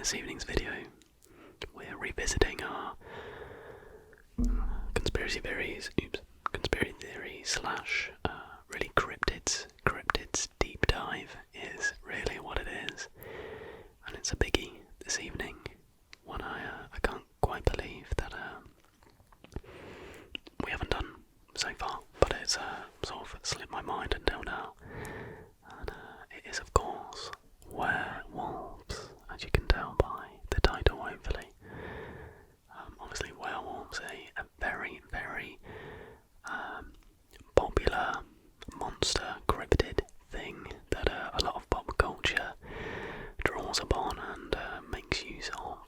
this evening's video, we're revisiting our conspiracy theories slash really cryptids deep dive is really what it is, and it's a biggie this evening. One I can't quite believe that we haven't done so far, but it's sort of slipped my mind until now, and it is of course werewolves, as you can tell by the title hopefully. Obviously werewolves are a very, very popular monster cryptid thing that a lot of pop culture draws upon and makes use of.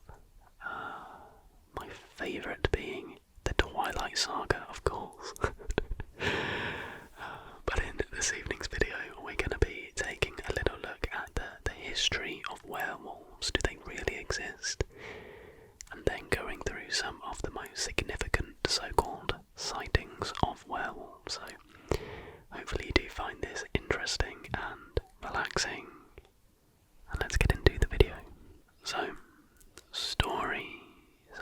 My favourite being the Twilight Saga, of course. But in this evening's video we're going to be taking a little look at the history of werewolves. Do they really exist? And then going through some of the most significant so-called sightings of werewolves. So hopefully you do find this interesting and relaxing. And let's get into the video. So, stories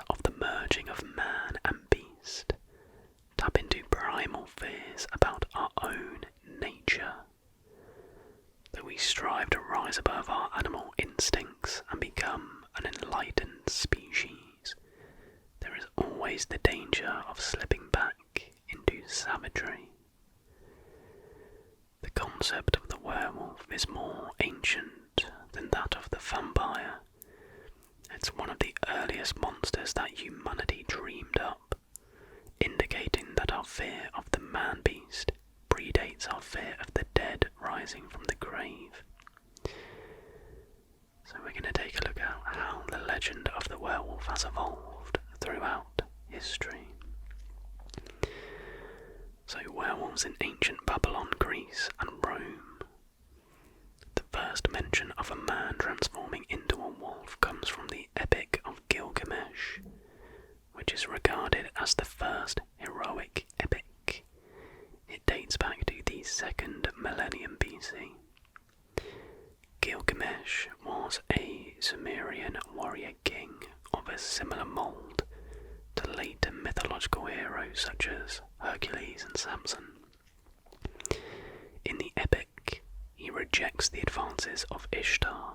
of the merging of man and beast tap into primal fears about our own nature. That we strive to rise above our animal instincts and become an enlightened species, there is always the danger of slipping back into savagery. The concept of the werewolf is more ancient than that of the vampire. It's one of the earliest monsters that humanity dreamed up, indicating that our fear of the man-beast predates our fear of the dead rising from the grave. So we're going to take a look at how the legend of the werewolf has evolved throughout history. So werewolves in ancient Babylon, Greece and Rome. The first mention of a man transforming into a wolf comes from the Epic of Gilgamesh, which is regarded as the first heroic epic. It dates back to the 2nd millennium BC. Gilgamesh was a Sumerian warrior king of a similar mould to later mythological heroes such as Hercules and Samson. In the epic, he rejects the advances of Ishtar,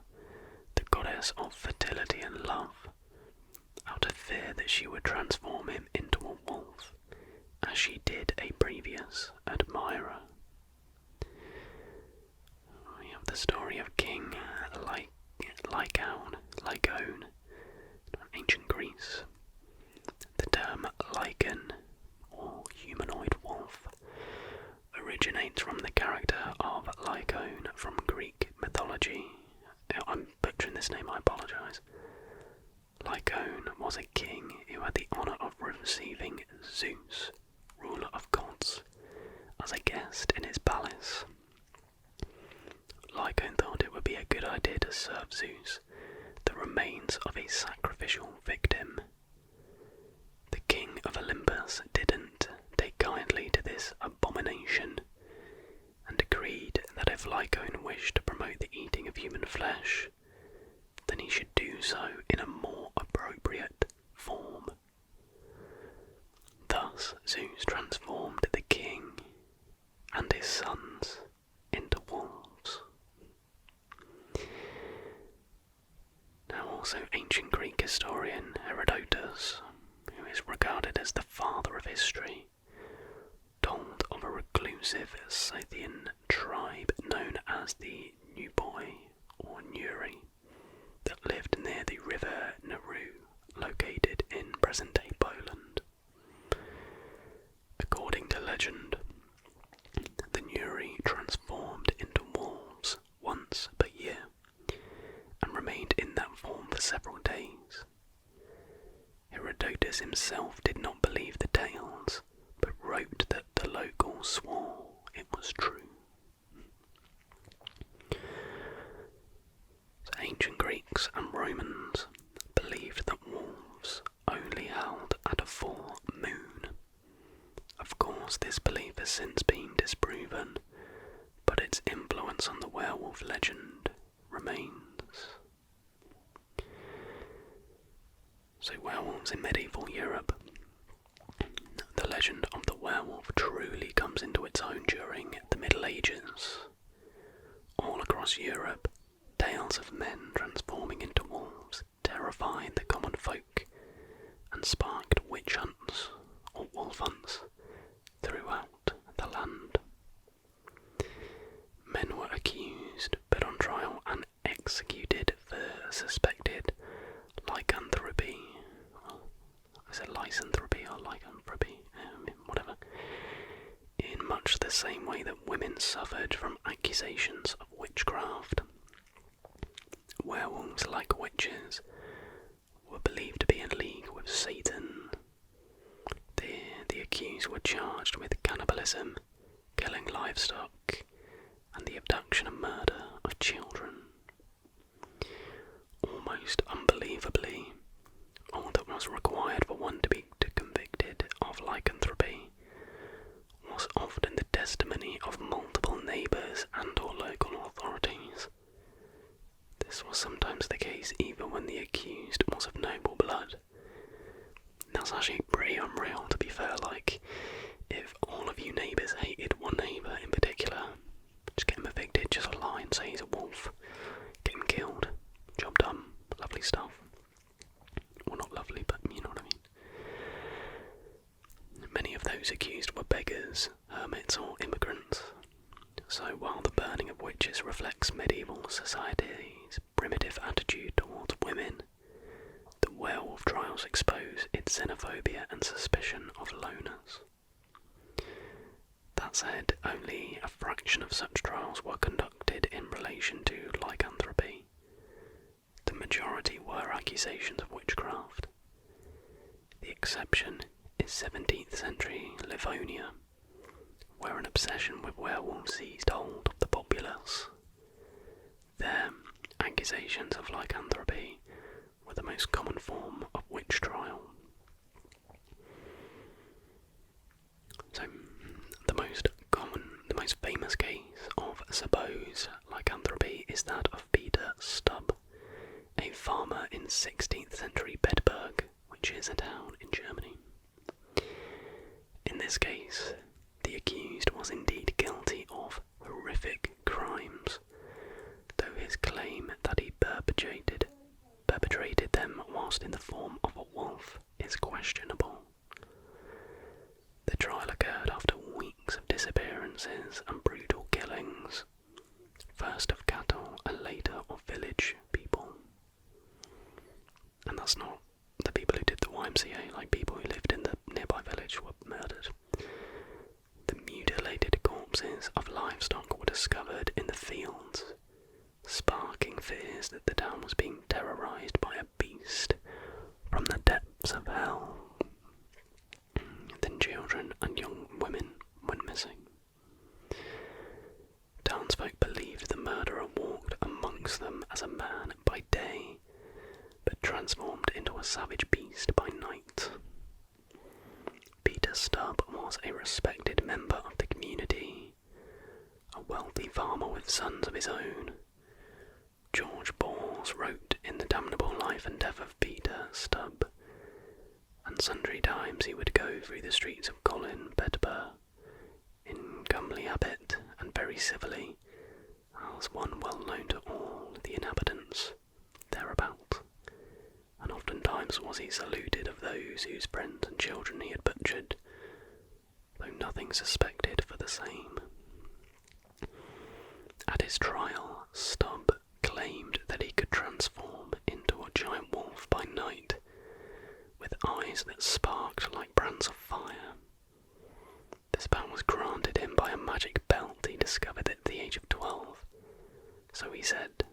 the goddess of fertility and love, out of fear that she would transform him into a wolf, as she did a previous admirer. We have the story of King Lycaon, ancient Greece. The term lycan, or humanoid wolf, originates from the character of Lycaon from Greek mythology. I'm butchering this name, I apologise. Lycaon was a king who had the honour of receiving Zeus, ruler of gods, as a guest in his palace. Lycaon thought it would be a good idea to serve Zeus the remains of a sacrificial victim. The king of Olympus didn't take kindly to this abomination, and agreed that if Lycaon wished to promote the eating of human flesh, then he should do so in a more appropriate form. Thus Zeus transformed the king and his sons into wolves. Now also ancient Greek historian Herodotus, who is regarded as the father of history, told of a reclusive Scythian tribe known as the Nuboi or Nuri that lived near the river Naru, located in present-day Poland. According to legend, the Nuri transformed into wolves once per year and remained in that form for several days. Herodotus himself did not believe the tales, but wrote that the locals swore it was true. So ancient Greeks and Romans believed that wolves only howled at a full moon. Of course, this belief has since been disproven, but its influence on the werewolf legend remains. So werewolves in medieval Europe. The legend of the werewolf truly comes into its own during the Middle Ages. All across Europe, tales of men transforming into wolves terrified the common folk and sparked witch hunts or wolf hunts throughout the land. Men were accused, put on trial and executed for suspected lycanthropy. Is it lycanthropy or lycanthropy? Whatever. In much the same way that women suffered from accusations of witchcraft. Werewolves, like witches, were believed to be in league with Satan. The accused were charged with cannibalism, killing livestock, and the abduction and murder of children. Almost unbelievably, all that was required for one to be convicted of lycanthropy was often the testimony of multiple neighbours and or local authorities. This was sometimes the case even when the accused was of noble blood. That's actually pretty unreal, to be fair. Like, if all of you neighbours hated one neighbour in particular, just get him evicted, just lie and say he's a wolf, get him killed, job done, lovely stuff. Well, not lovely, but you know what I mean. Many of those accused were beggars, hermits or immigrants. So while the burning of witches reflects medieval society's primitive attitude towards women, the werewolf trials expose its xenophobia and suspicion of loners. That said, only a fraction of such trials were conducted in relation to lycanthropy. The majority were accusations of witchcraft. The exception is 17th century Livonia, where an obsession with werewolves seized hold of the populace. There, accusations of lycanthropy were the most common form of witch trial. So, the most famous case of supposed lycanthropy is that of Peter Stubb, a farmer in 16th century Bedburg, which is a town in Germany. In this case, the accused was indeed guilty of horrific crimes, though his claim that he perpetrated them whilst in the form of a wolf is questionable. The trial occurred after weeks of disappearances and brutal killings, first of cattle and later of village people. And that's not the people who did the YMCA, like people who lived in the nearby village were murdered. The mutilated corpses of livestock were discovered in the fields, sparking fears that the town was being terrorised by a beast from the depths of hell. Then children and young women went missing. Townsfolk believed the murderer walked amongst them as a man by day, but transformed into a savage beast by night. Peter Stubb was a respected member of the community, a wealthy farmer with sons of his own. George Bowles wrote in The Damnable Life and Death of Peter Stubb, and sundry times he would go through the streets of Colin Bedburg in comely habit and very civilly, as one well known to all the inhabitants thereabout, and oftentimes was he saluted of those whose friends and children he had butchered, though nothing suspected for the same. At his trial, Stubb claimed that he could transform into a giant wolf by night, with eyes that sparked like brands of fire. This power was granted him by a magic belt he discovered at the age of 12, so he said,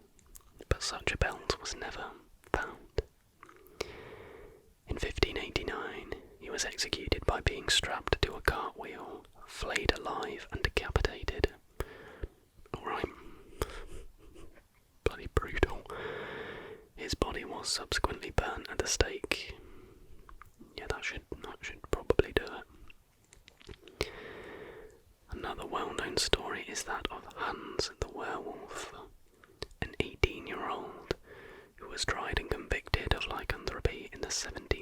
but such a belt was never found. In 1589, he was executed by being strapped to a cartwheel, flayed alive and decapitated. Alright. Bloody brutal. His body was subsequently burnt at the stake. Yeah, that should probably do it. Another well-known story is that of Hans the werewolf, an 18-year-old who was tried and convicted of lycanthropy in the 17th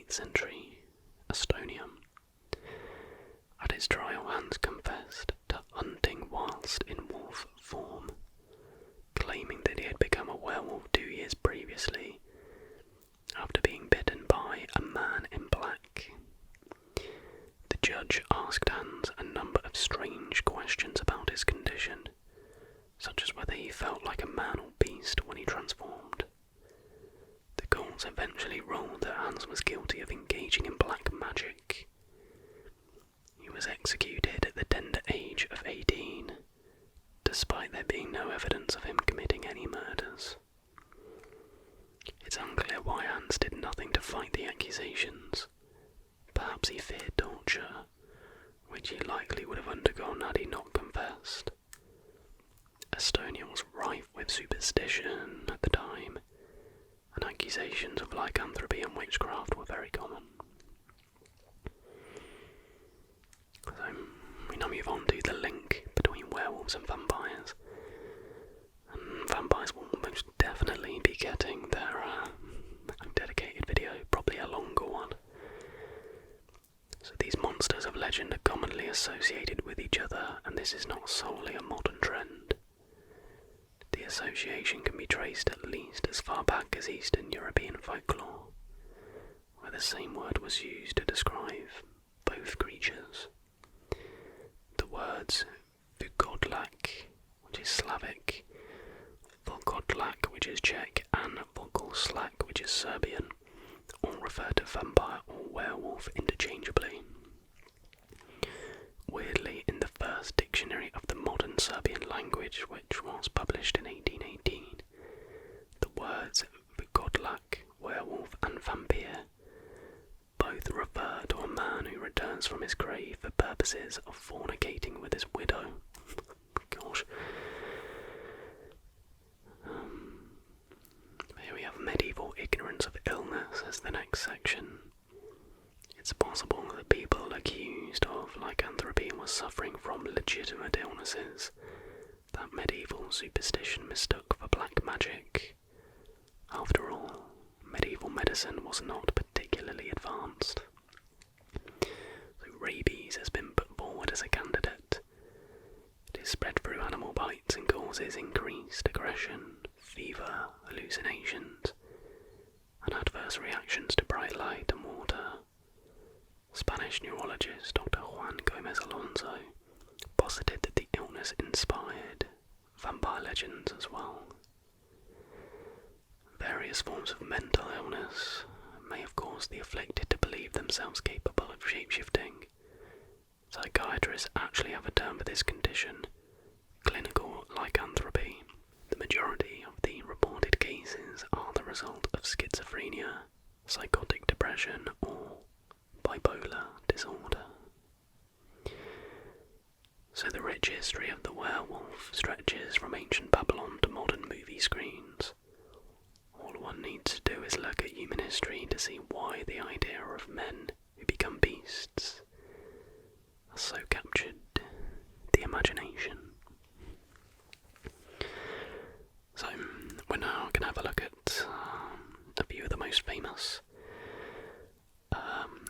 judge asked Hans a number of strange questions about his condition, such as whether he felt like a man or beast when he transformed. The courts eventually ruled that Hans was guilty of engaging in black magic. He was executed at the tender age of 18, despite there being no evidence of him committing any murders. It's unclear why Hans did nothing to fight the accusations. Perhaps he feared torture, which he likely would have undergone had he not confessed. Estonia was rife with superstition at the time, and accusations of lycanthropy and witchcraft were very common. So, we now move on to the link between werewolves and vampires. And vampires will most definitely be getting their dedicated video, probably a longer one. So these monsters of legend are commonly associated with each other, and this is not solely a modern trend. The association can be traced at least as far back as Eastern European folklore, where the same word was used to describe both creatures. The words vukodlak, which is Slavic, volkodlak, which is Czech, and vokolslak, which is Serbian, all refer to vampire or werewolf interchangeably. Weirdly, in the first dictionary of the modern Serbian language, which was published in 1818, the words vukodlak, werewolf, and vampire both refer to a man who returns from his grave for purposes of fornicating with his widow. Gosh. Here we have medieval ignorance of illness as the next section. It's possible that people accused of lycanthropy were suffering from legitimate illnesses that medieval superstition mistook for black magic. After all, medieval medicine was not particularly advanced. So rabies has been put forward as a candidate. It is spread through animal bites and causes increased aggression, fever, hallucinations, and adverse reactions to bright light and water. Spanish neurologist Dr. Juan Gomez Alonso posited that the illness inspired vampire legends as well. Various forms of mental illness may have caused the afflicted to believe themselves capable of shapeshifting. Psychiatrists actually have a term for this condition: clinical lycanthropy. The majority of the reported cases are the result of schizophrenia, psychotic depression, or bipolar disorder. So the rich history of the werewolf stretches from ancient Babylon to modern movie screens. All one needs to do is look at human history to see why the idea of men who become beasts has so captured the imagination. So we're now going to have a look at a few of the most famous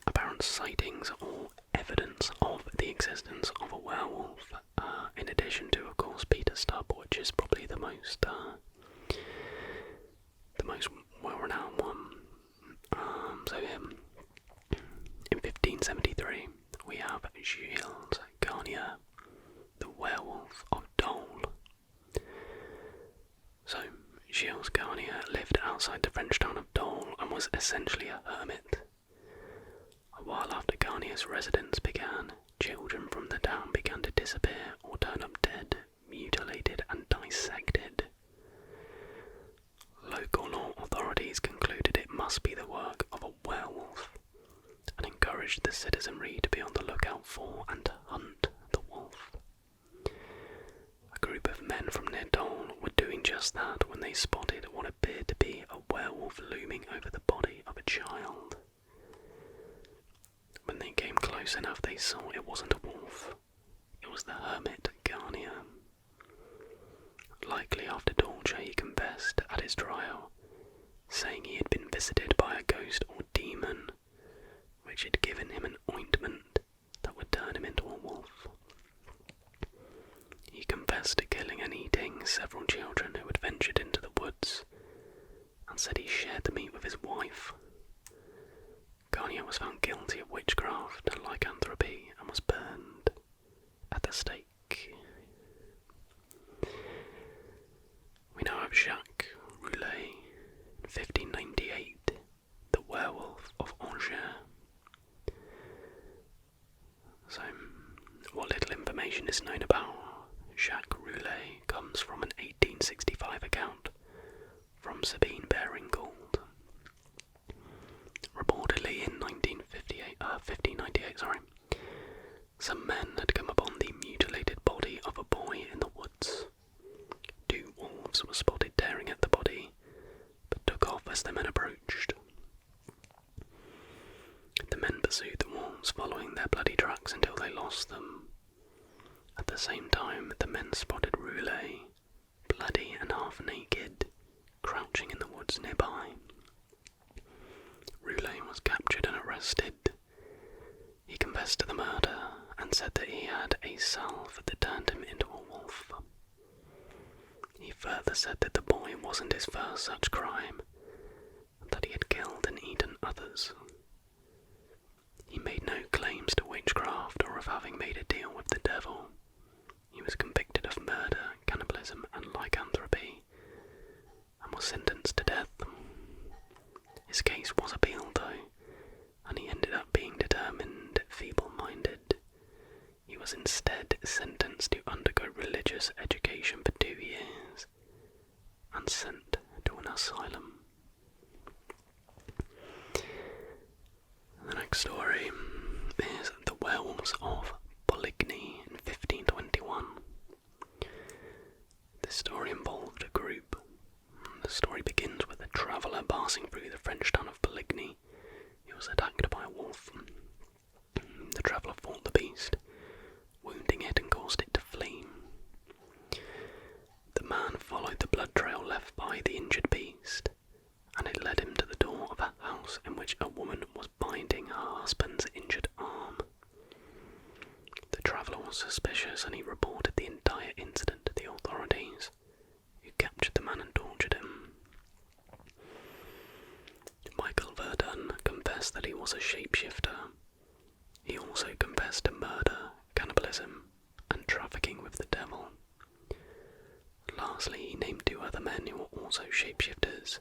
apparent sightings or evidence of the existence of a werewolf, in addition to, of course, Peter Stubb, which is probably the most well-renowned one. In 1573, we have Gilles Garnier, the werewolf of Dole. So, Gilles Garnier lived outside the French town of Dole and was essentially a hermit. A while after Garnier's residence began, children from the town began to disappear or turn up dead, mutilated and dissected. Local law authorities concluded it must be the work of a werewolf and encouraged the citizenry to be on the lookout for and to hunt the wolf. A group of men from near Dole were doing just that when they spotted what appeared to be a werewolf looming over the body of a child. When they came close enough, they saw it wasn't a wolf. It was the hermit Garnier. Likely after torture, he confessed at his trial, saying he had been visited by a ghost or demon, which had given him an ointment that would turn him into a wolf. He confessed to killing and eating several children who had ventured into the woods, and said he shared the meat with his wife. Garnier was found guilty of witchcraft and lycanthropy and was burned at the stake. We now have Jacques Roulet, 1598, the werewolf of Angers. So, what little information is known about Jacques Roulet comes from an 1865 account from Sabine Baring-Gould. Reportedly in 1598, some men had come upon the mutilated body of a boy in the woods. 2 wolves were spotted tearing at the body, but took off as the men approached. The men pursued the wolves, following their bloody tracks until they lost them. At the same time, the men spotted Roulet, bloody and half-naked, crouching in the woods nearby. Roulet was captured and arrested. He confessed to the murder and said that he had a salve that turned him into a wolf. He further said that the boy wasn't his first such crime, and that he had killed and eaten others. He made no claims to witchcraft or of having made a deal with the devil. He was convicted of murder, cannibalism and lycanthropy, and was sentenced to death. His case was appealed though, and he ended up being determined feeble-minded. He was instead sentenced to undergo religious education for 2 years, and sent to an asylum. The next story is the werewolves of Poligny in 1521. This story involved a group. The story begins with a traveller passing through the French town of Poligny. He was attacked by a wolf. The traveller fought the beast, wounding it and caused it to flee. The man followed the blood trail left by the injured beast, and it led him to the door of a house in which a woman was binding her husband's injured arm. The traveller was suspicious and he reported the entire incident to the authorities, who captured the man and tortured him. Michael Verdun confessed that he was a shapeshifter. He also confessed to murder, cannibalism, and trafficking with the devil. Lastly, he named 2 other men who were also shapeshifters,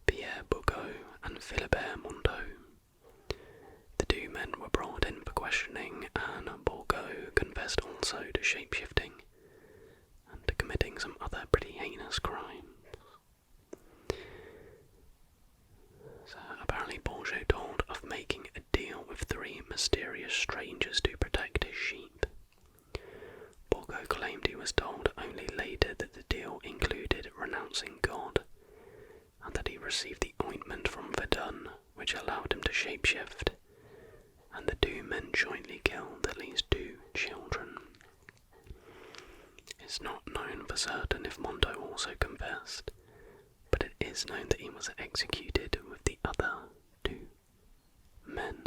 Pierre Boucaud and Philibert Monteau. The 2 men were brought in for questioning, and Boucaud confessed also to shapeshifting and to committing some other pretty heinous crimes. So apparently Boucaud told of making a deal with 3 mysterious strangers to protect his sheep. Boucaud claimed he was told only later that the deal included renouncing God, and that he received the ointment from Verdun, which allowed him to shapeshift, and the 2 men jointly killed at least 2 children. It's not known for certain if Monteau also confessed, but it is known that he was executed with the other 2 men.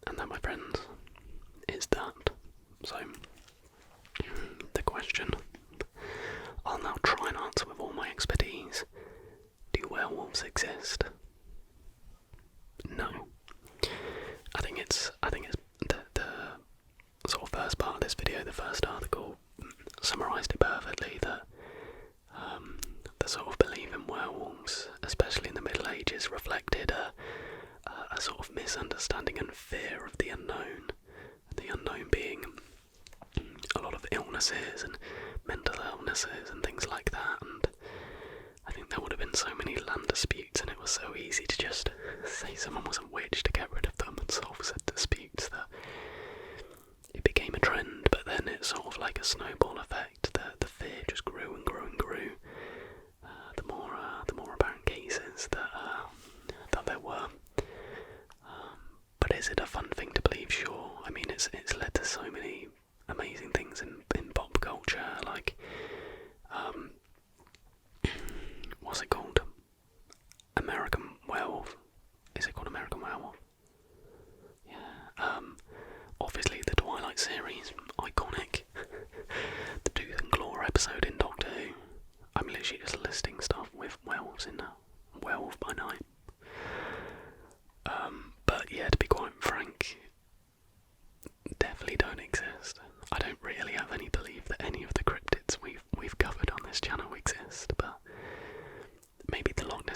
And that, my friends, is that. So, the question I'll now try and answer with all my expertise. Do werewolves exist? No. I think it's the sort of first part of this video, the first article, summarised it perfectly, that the sort of belief in werewolves, especially in the Middle Ages, reflected a sort of misunderstanding and fear of the unknown. The unknown being a lot of illnesses and mental illnesses and things like that, and I think there would have been so many land disputes, and it was so easy to just say someone was a witch to get rid of them and solve said disputes, that it became a trend. But then it's sort of like a snowball effect. The fear just grew and grew and grew. The more apparent cases that there were. But is it a fun thing to believe? Sure. I mean, it's led to so many amazing things in pop culture, like what's it called? American Werewolf. Is it called American Werewolf? Yeah. Obviously the Twilight series, iconic. The Tooth and Claw episode in Doctor Who. I'm literally just listing stuff with werewolves in there. Werewolf by Night.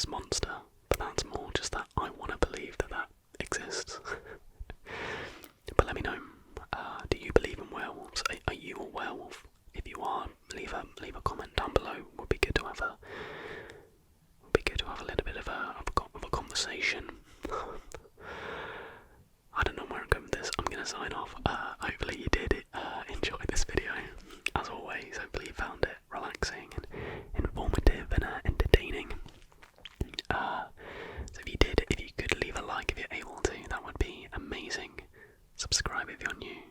this monster, but that's more just that I want to believe that exists. But let me know, do you believe in werewolves? Are you a werewolf? If you are, leave a comment down below. Would be good to have a little bit of a conversation. I don't know where I'm going with this. I'm gonna sign off. Hopefully you did enjoy this video. As always, hopefully you found it relaxing and informative and entertaining. So if you could leave a like if you're able to, that would be amazing. Subscribe if you're new,